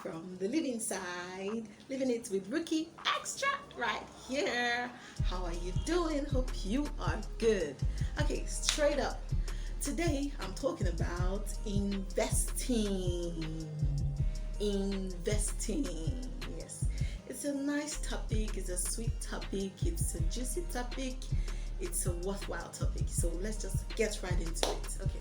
from the living side, living it with Ruky Extra right here. How are you doing? Hope you are good. Okay, straight up. Today I'm talking about investing. Investing. Yes. It's a nice topic, it's a sweet topic, it's a juicy topic, it's a worthwhile topic. So let's just get right into it. Okay.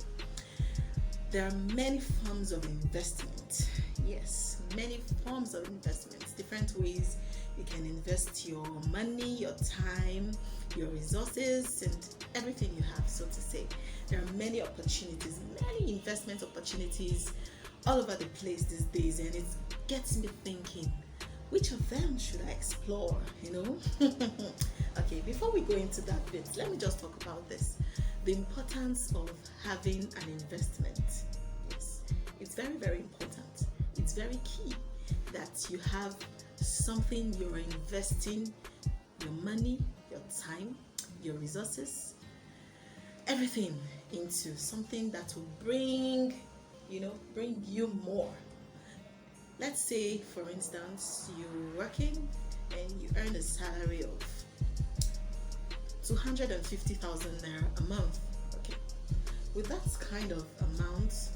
There are many forms of investment. Yes, many forms of investments, different ways you can invest your money, your time, your resources, and everything you have, so to say. There are many opportunities, many investment opportunities all over the place these days, and it gets me thinking, which of them should I explore, Okay, before we go into that bit, let me just talk about this. The importance of having an investment. Yes, it's very, very important. It's very key that you have something you're investing your money, your time, your resources, everything into something that will bring you more. Let's say, for instance, you're working and you earn a salary of 250,000 naira a month. Okay, with that kind of amount,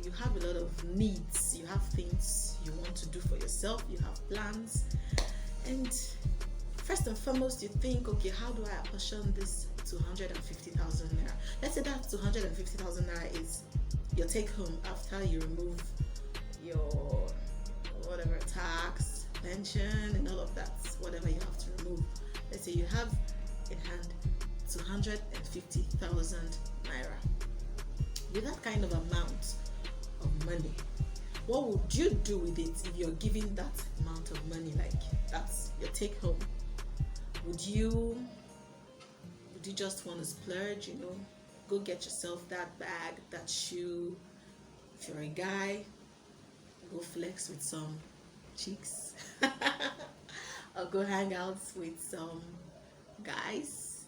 you have a lot of needs. You have things you want to do for yourself. You have plans, and first and foremost, you think, okay, how do I apportion this 250,000 naira? Let's say that 250,000 naira is your take home after you remove your whatever tax, pension, and all of that, whatever you have to remove. Let's say you have in hand 250,000 naira. With that kind of amount of money, what would you do with it if you're given that amount of money? Like, that's your take home. Would you just want to splurge, go get yourself that bag, that shoe? If you're a guy, go flex with some chicks or go hang out with some guys.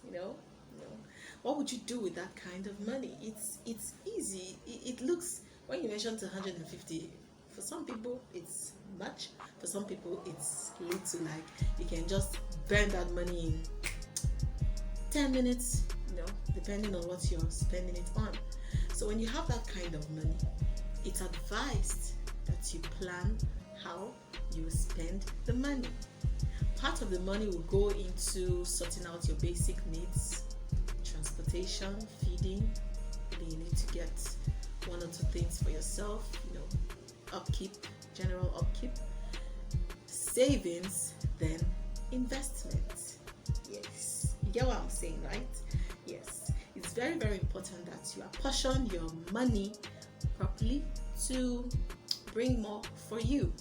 What would you do with that kind of money? It's easy. It looks, when you mention 250, for some people it's much, for some people it's little. Like, you can just burn that money in 10 minutes, depending on what you're spending it on. So when you have that kind of money, it's advised that you plan how you spend the money. Part of the money will go into sorting out your basic needs, transportation, feeding. Maybe you need to get one or two things for yourself, upkeep, general upkeep, savings, then investment. Yes, you get what I'm saying, right? Yes, it's very, very important that you apportion your money properly to bring more for you.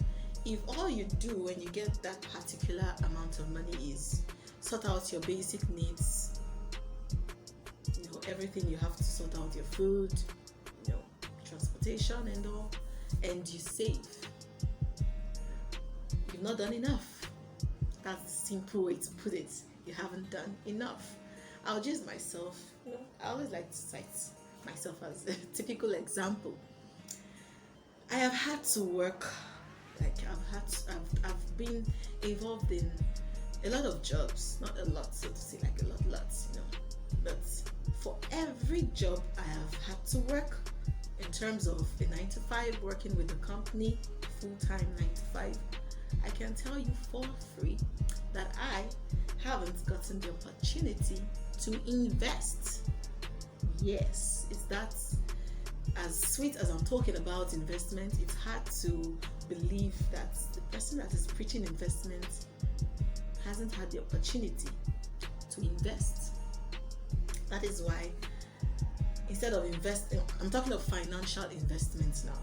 If all you do when you get that particular amount of money is sort out your basic needs, everything you have to sort out, your food, transportation and all, and you save, you've not done enough. That's the simple way to put it. You haven't done enough. I'll use myself. I always like to cite myself as a typical example. I have had to work, like I've been involved in a lot of jobs, not a lot, so to say, like a lot, but for every job I have had to work, in terms of a 9 to 5, working with the company, full-time 9 to 5, I can tell you for free that I haven't gotten the opportunity to invest. Yes, it's that. As sweet as I'm talking about investment, it's hard to believe that the person that is preaching investment hasn't had the opportunity to invest. That is why, instead of investing, I'm talking of financial investments now.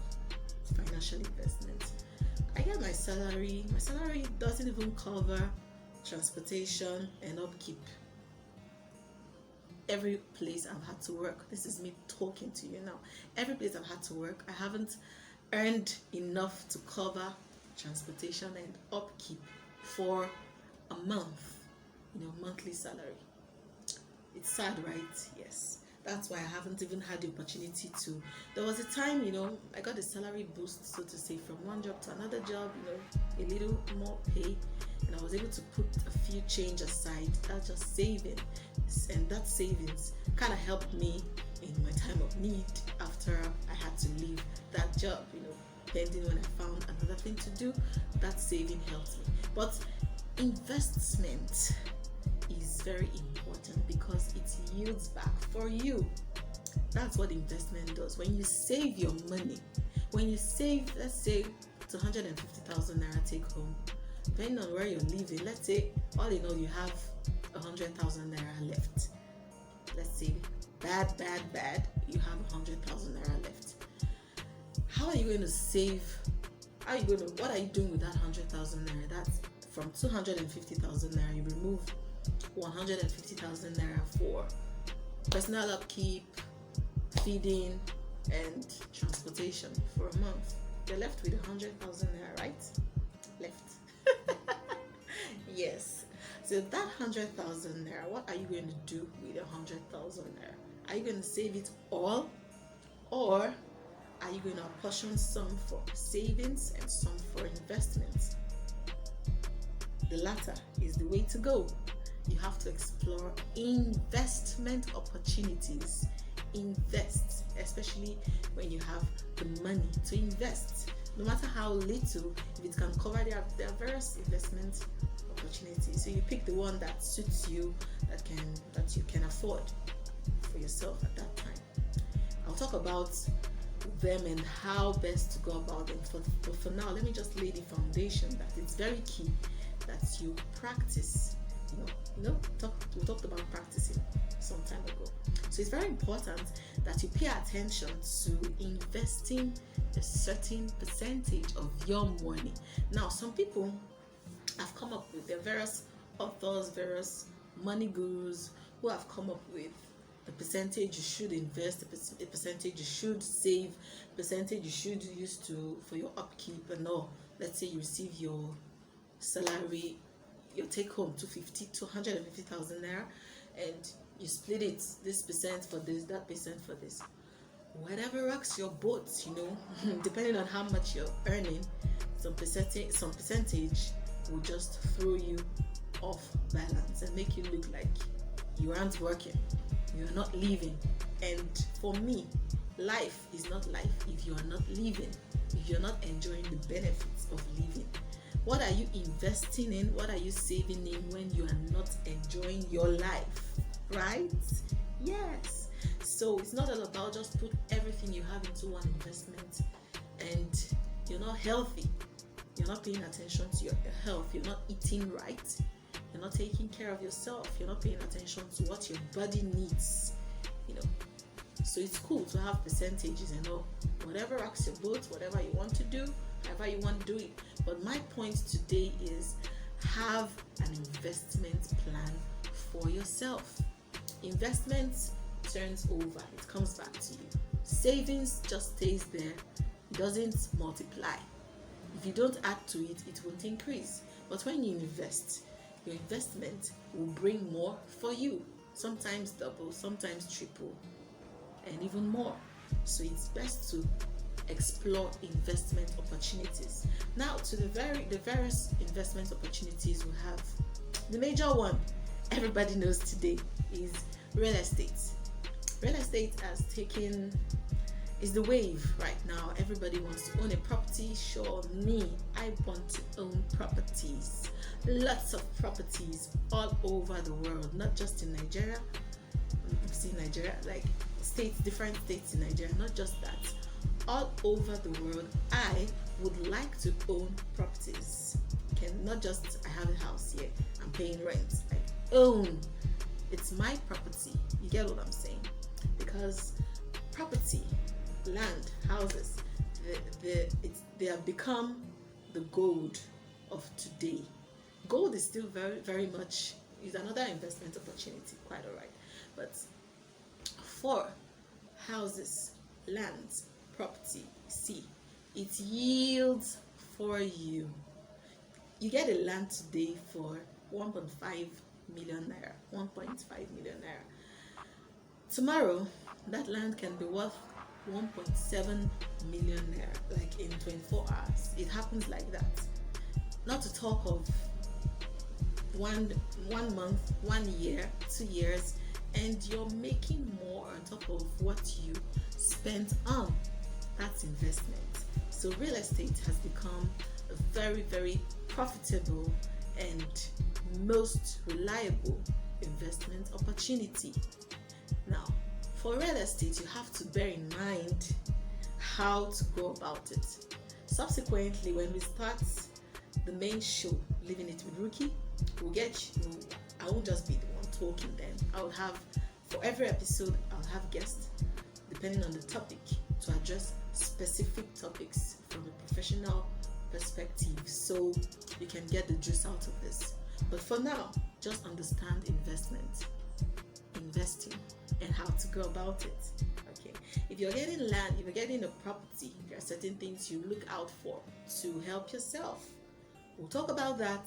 Financial investments. I get my salary. My salary doesn't even cover transportation and upkeep. Every place I've had to work, this is me talking to you now, every place I've had to work, I haven't earned enough to cover transportation and upkeep for a month, monthly salary. It's sad, right? Yes. That's why I haven't even had the opportunity to. There was a time, I got a salary boost, so to say, from one job to another job, a little more pay, and I was able to put a few change aside. That's just saving, and that savings kind of helped me in my time of need after I had to leave that job, pending when I found another thing to do. That saving helped me. But investment is very important because it yields back for you. That's what investment does. When you save your money, when you save, let's say, it's 150,000 naira take home, depending on where you're living, let's say, all in all, you have 100,000 naira left. Let's say, bad, you have 100,000 naira left. How are you going to save? What are you doing with that 100,000 naira? That's from 250,000 naira, you remove 150,000 naira for personal upkeep, feeding, and transportation for a month. You're left with 100,000 naira, right? Left. Yes. So that 100,000 naira, what are you going to do with 100,000 naira? Are you going to save it all, or are you going to apportion some for savings and some for investments? The latter is the way to go. You have to explore investment opportunities. Invest, especially when you have the money to invest. No matter how little, if it can cover, there are various investment opportunities. So you pick the one that suits you, that you can afford for yourself at that time. I'll talk about them and how best to go about them. But for now, let me just lay the foundation that it's very key that you practice. We talked about practicing some time ago. So it's very important that you pay attention to investing a certain percentage of your money. Now, some people have come up with, there are various authors, various money gurus who have come up with the percentage you should invest, the percentage you should save, percentage you should use for your upkeep and all. Let's say you receive your salary, your take home 250,000 naira, and you split it, this percent for this, that percent for this. Whatever rocks your boat, depending on how much you're earning, some percentage will just throw you off balance and make you look like you aren't working, you're not living. And for me, life is not life if you are not living, if you're not enjoying the benefits of living. What are you investing in? What are you saving in when you are not enjoying your life? Right? Yes. So it's not all about just put everything you have into one investment and you're not healthy. You're not paying attention to your health. You're not eating right. You're not taking care of yourself. You're not paying attention to what your body needs. So it's cool to have percentages and all. Whatever rocks your boat, whatever you want to do, however you want to do it. But my point today is have an investment plan for yourself. Investment turns over, it comes back to you. Savings just stays there, doesn't multiply. If you don't add to it, it won't increase. But when you invest, your investment will bring more for you. Sometimes double, sometimes triple, and even more. So it's best to explore investment opportunities. Now to the various investment opportunities we have. The major one everybody knows today is real estate. Real estate is the wave right now. Everybody wants to own a property. Sure, me, I want to own properties. Lots of properties all over the world, not just in Nigeria. See Nigeria, like different states in Nigeria, not just that. All over the world, I would like to own properties. Not just I have a house here, I'm paying rent. Like own. It's my property. You get what I'm saying? Because property, land, houses, they have become the gold of today. Gold is still very, very much is another investment opportunity, quite alright. But for houses, lands, property, see, it yields for you. You get a land today for 1.5 million naira, 1.5 million naira. Tomorrow, that land can be worth 1.7 million naira, like in 24 hours. It happens like that. Not to talk of one month, 1 year, 2 years, and you're making more on top of what you spent on. That's investment. So real estate has become a very, very profitable and most reliable investment opportunity. Now, for real estate, you have to bear in mind how to go about it. Subsequently, when we start the main show, Living It with Ruky, we'll get you. I won't just be the one talking then. I'll have, for every episode, I'll have guests, depending on the topic, to address specific topics from a professional perspective so you can get the juice out of this. But for now, just understand investing, and how to go about it. Okay. If you're getting land, if you're getting a property, there are certain things you look out for to help yourself. We'll talk about that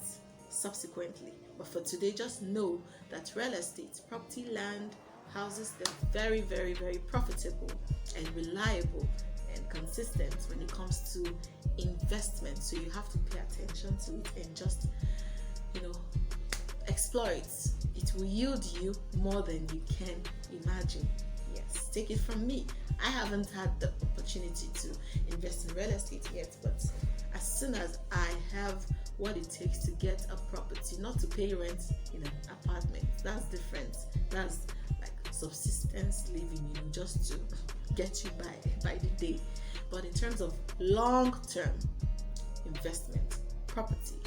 subsequently. But for today, just know that real estate, property, land, houses, they're very, very, very profitable and reliable and consistent when it comes to investment. So you have to pay attention to it and just, explore it. It will yield you more than you can imagine. Yes, take it from me. I haven't had the opportunity to invest in real estate yet, but as soon as I have what it takes to get a property, not to pay rent in an apartment, that's different. That's like subsistence living, just to get you by the day. But in terms of long-term investment, property,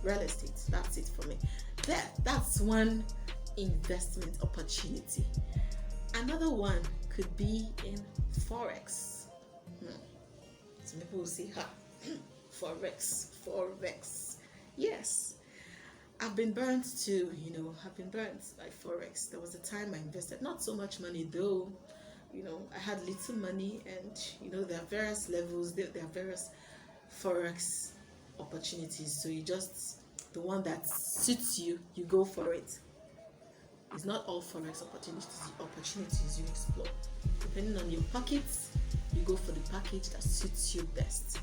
real estate, that's it for me. That's one investment opportunity. Another one could be in Forex. Some people will say, Forex. Yes, I've been burnt too, by Forex. There was a time I invested, not so much money though. I had little money, and there are various levels, there are various Forex opportunities. So you just, the one that suits you, you go for it. It's not all Forex opportunities you explore. Depending on your pockets, you go for the package that suits you best.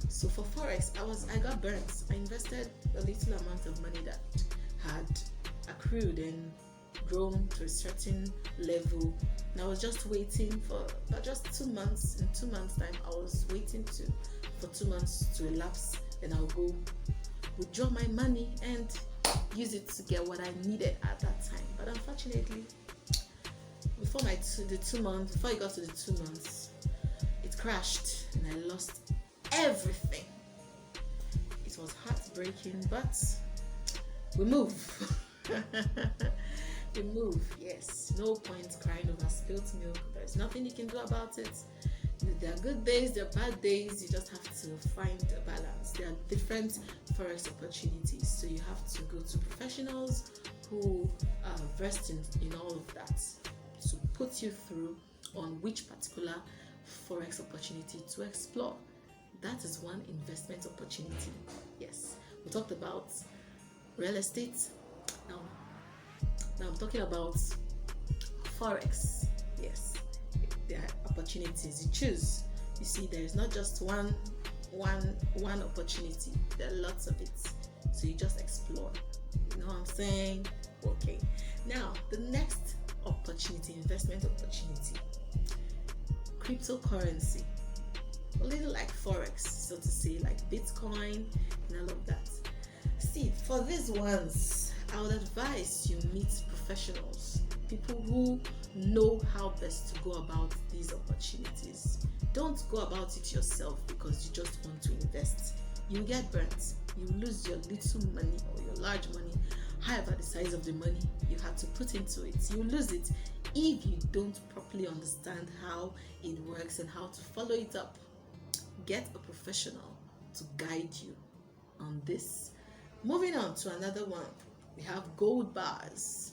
So for Forex, I got burnt. I invested a little amount of money that had accrued and grown to a certain level, and I was just waiting for just 2 months. In 2 months' time, I was waiting for 2 months to elapse, and I'll go withdraw my money and use it to get what I needed at that time. But unfortunately, before it got to the 2 months, it crashed and I lost everything. It was heartbreaking, but we move. We move. Yes, no point crying over spilt milk. There's nothing you can do about it. There are good days, there are bad days. You just have to find a balance. There are different Forex opportunities, so you have to go to professionals who are versed in all of that to put you through on which particular Forex opportunity to explore. That is one investment opportunity. Yes, we talked about real estate. Now I'm talking about Forex. Yes, there are opportunities. You choose. You see, there is not just one opportunity. There are lots of it. So you just explore. You know what I'm saying? Okay. Now the next opportunity, investment opportunity, cryptocurrency. A little like Forex, so to say, like Bitcoin and all of that. See, for these ones, I would advise you meet professionals, people who know how best to go about these opportunities. Don't go about it yourself because you just want to invest. You get burnt. You lose your little money or your large money, however the size of the money you had to put into it. You lose it if you don't properly understand how it works and how to follow it up. Get a professional to guide you on this. Moving on to another one, we have gold bars.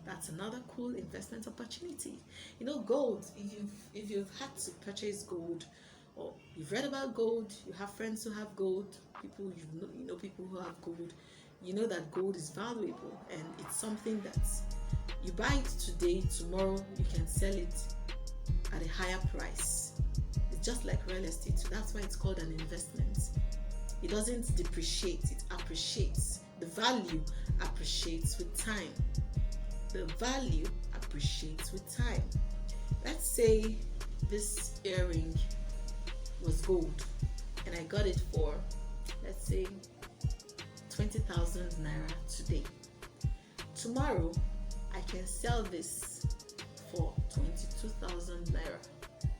That's another cool investment opportunity. Gold, if you've had to purchase gold, or you've read about gold, you have friends who have gold, people people who have gold, you know that gold is valuable and it's something that You buy it today, tomorrow you can sell it at a higher price. It's just like real estate, so that's why it's called an investment. It doesn't depreciate, it appreciates. The value appreciates with time. The value appreciates with time. Let's say this earring was gold and I got it for, let's say, 20,000 naira today. Tomorrow I can sell this for 22,000 naira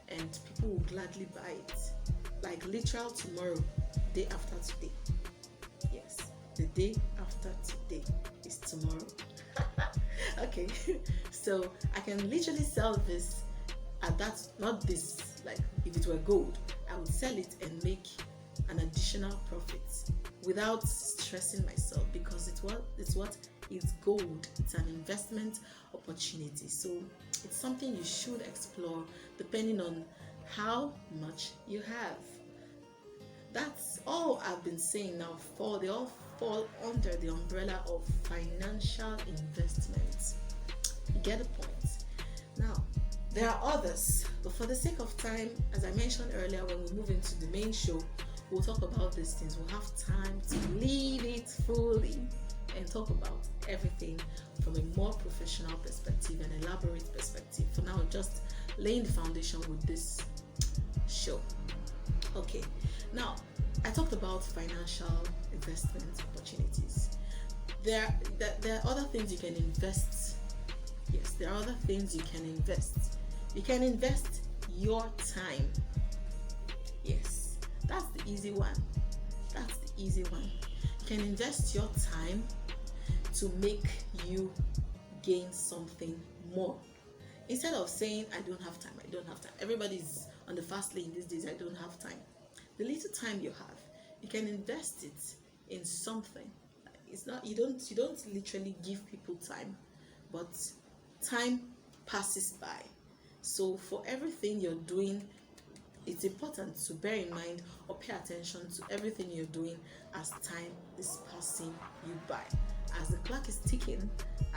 and people will gladly buy it. Like literal tomorrow, day after today. Yes, the day after today is tomorrow. Okay, so I can literally sell this at that, not this, like if it were gold, I would sell it and make an additional profit without stressing myself, because it's gold. It's an investment opportunity. So it's something you should explore depending on how much you have. That's all I've been saying now. They all fall under the umbrella of financial investments. You get the point? Now, there are others, but for the sake of time, as I mentioned earlier, when we move into the main show, we'll talk about these things. We'll have time to leave it fully and talk about everything from a more professional perspective and elaborate perspective. For now, just laying the foundation with this show. Okay, now I talked about financial investment opportunities. There are other things you can invest. Yes, there are other things you can invest. You can invest your time. Yes, that's the easy one. You can invest your time to make you gain something more. Instead of saying, I don't have time. Everybody's on the fast lane these days, I don't have time. The little time you have, you can invest it in something. It's not, you don't literally give people time, but time passes by. So for everything you're doing, it's important to bear in mind or pay attention to everything you're doing as time is passing you by. As the clock is ticking,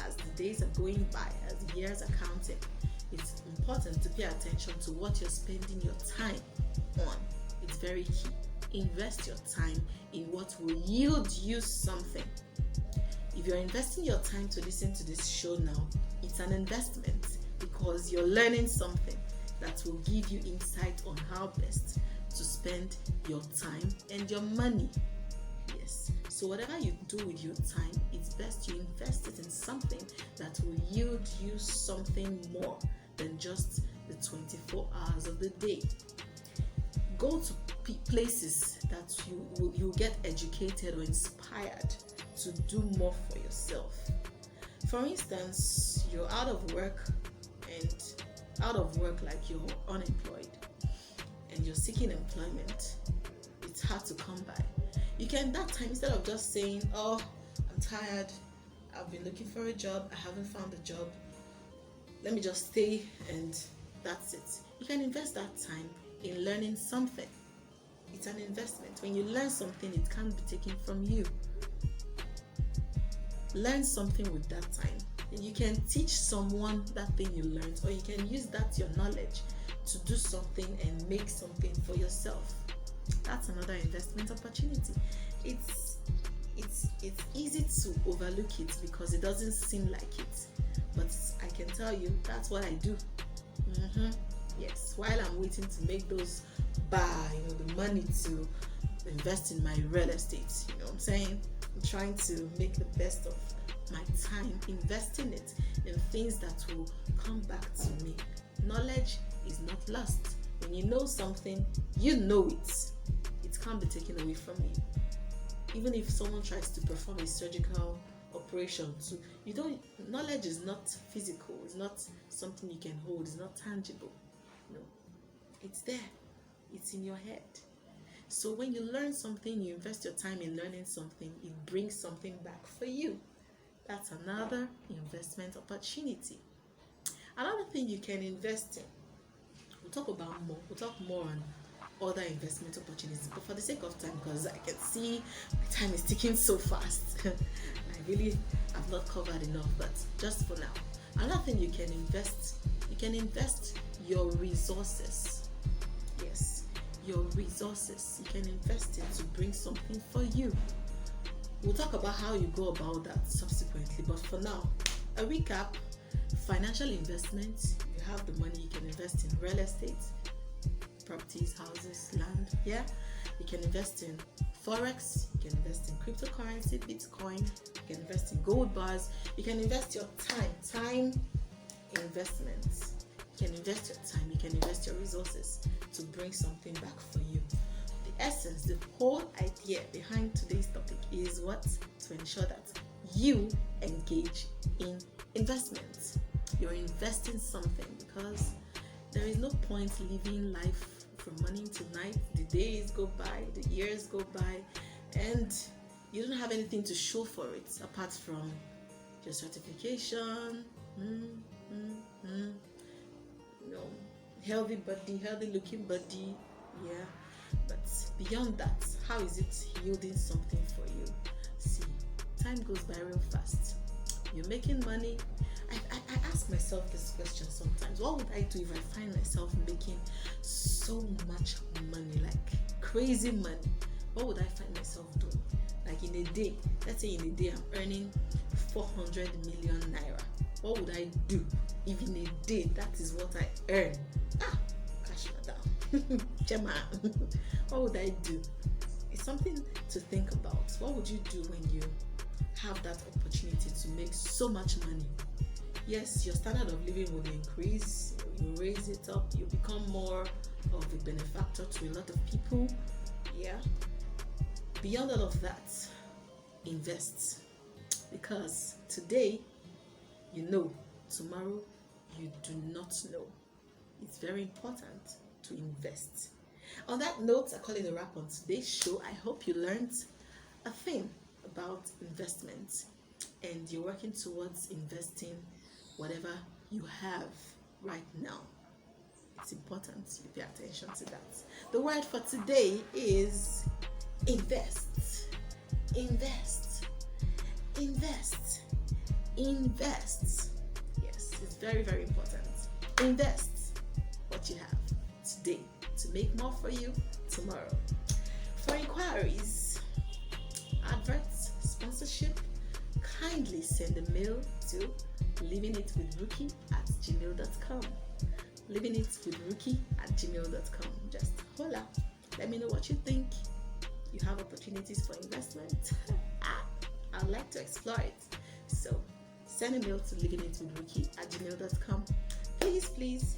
as the days are going by, as the years are counting, it's important to pay attention to what you're spending your time on. It's very key. Invest your time in what will yield you something. If you're investing your time to listen to this show now, it's an investment because you're learning something that will give you insight on how best to spend your time and your money. Yes. So whatever you do with your time, it's best you invest it in something that will yield you something more than just the 24 hours of the day. Go to places that you get educated or inspired to do more for yourself. For instance, you're out of work like you're unemployed and you're seeking employment. It's hard to come by. You can, that time, instead of just saying, oh, I'm tired, I've been looking for a job, I haven't found a job, let me just stay and that's it. You can invest that time in learning something. It's an investment. When you learn something, it can't be taken from you. Learn something with that time. And you can teach someone that thing you learned, or you can use that your knowledge to do something and make something for yourself. That's another investment opportunity. It's easy to overlook it because it doesn't seem like it, but I can tell you that's what I do. Yes, while I'm waiting to make those the money to invest in my real estate, you know what I'm saying? I'm trying to make the best of my time, investing it in things that will come back to me. Knowledge is not lost. When you know something, you know it. It can't be taken away from you. Even if someone tries to perform a surgical operation, knowledge is not physical. It's not something you can hold. It's not tangible. No, it's there. It's in your head. So when you learn something, you invest your time in learning something, it brings something back for you. That's another investment opportunity. Another thing you can invest in, we'll talk more on other investment opportunities, but for the sake of time, because I can see my time is ticking so fast, I really have not covered enough, but just for now, Another thing you can invest your resources. Yes, your resources. You can invest it to bring something for you. We'll talk about how you go about that subsequently, but for now, a recap: financial investments. You have the money, you can invest in real estate, properties, houses, land. Yeah, you can invest in Forex, you can invest in cryptocurrency, Bitcoin, you can invest in gold bars, you can invest your time investments. You can invest your time, you can invest your resources to bring something back for you. The essence, the whole idea behind today's topic is what? To ensure that you engage in investments. You're investing something, because there is no point living life from morning to night. The days go by, the years go by, and you don't have anything to show for it apart from your certification, healthy body, healthy looking body. Yeah, but beyond that, how is it yielding something for you? See, time goes by real fast. You're making money. I ask myself this question sometimes: what would I do if I find myself making so much money, like crazy money? What would I find myself doing? Like in a day, let's say in a day I'm earning 400 million naira. What would I do if in a day that is what I earn? Cash madam. Gemma. What would I do? It's something to think about. What would you do when you have that opportunity to make so much money? Yes, your standard of living will increase, you raise it up, you become more of a benefactor to a lot of people. Yeah. Beyond all of that, invest. Because today, you know, tomorrow, you do not know. It's very important to invest. On that note, I call it a wrap on today's show. I hope you learned a thing about investment and you're working towards investing whatever you have right now. It's important you pay attention to that. The word for today is invest. Invest. Invest. Invest. Yes, it's very, very important. Invest what you have today to make more for you tomorrow. For inquiries, adverts, sponsorship, kindly send a mail to livingitwithruky@gmail.com. livingitwithruky@gmail.com. Just holla. Let me know what you think. You have opportunities for investment. I'd like to explore it. So send a mail to livingitwithruky@gmail.com. Please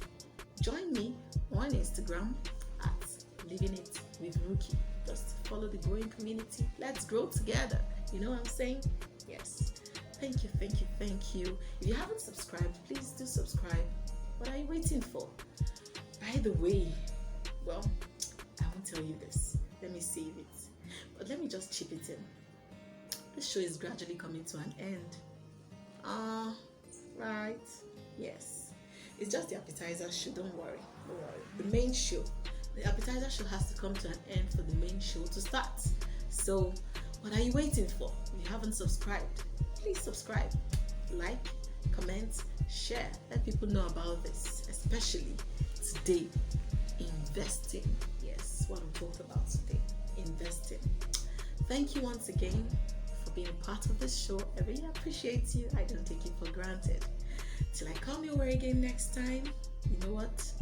join me on Instagram at livingitwithruky. Just follow the growing community. Let's grow together. You know what I'm saying? Yes. Thank you. If you haven't subscribed, please do subscribe. What are you waiting for? By the way, well, I won't tell you this. Let me save it. But let me just chip it in. This show is gradually coming to an end. Right. Yes. It's just the appetizer show. Don't worry. The main show. The appetizer show has to come to an end for the main show to start. So, what are you waiting for? If you haven't subscribed, please subscribe, like, comment, share. Let people know about this, especially today. Investing. Yes, what we talked about today. Investing. Thank you once again for being a part of this show. I really appreciate you. I don't take it for granted. Till I come your way again next time, you know what?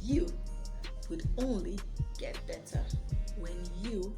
You would only get better when you